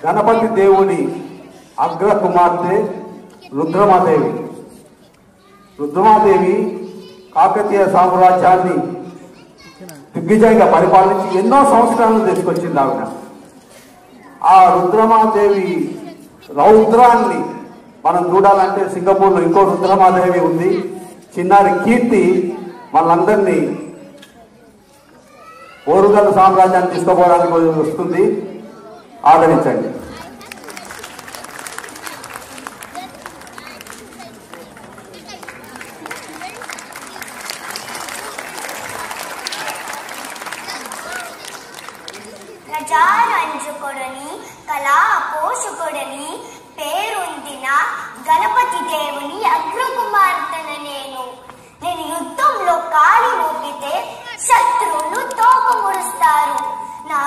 గణపతి దేవుని అగ్ర కుమార్తె రుద్రమాదేవి. రుద్రమాదేవి కాకతీయ సామ్రాజ్యాన్ని దిగ్విజయంగా పరిపాలించి ఎన్నో సంవత్సరాలను తీసుకొచ్చింది ఆవిడ. ఆ రుద్రమాదేవి రౌద్రాన్ని మనం చూడాలంటే సింగపూర్లో ఇంకో రుద్రమాదేవి ఉంది. చిన్నారి కీర్తి మనందరినీ ఓరుగల్ సామ్రాజ్యాన్ని తీసుకోపోవడానికి వస్తుంది. ఆదరించండి. ప్రజారంజకుడని కళా పోషకుడని పేరొందిన గణపతి దేవుని అగ్రకుమార్తెన నేను యుద్ధంలో కాలి ఊపితే శత్రువులు తోక ముడుస్తారు. నా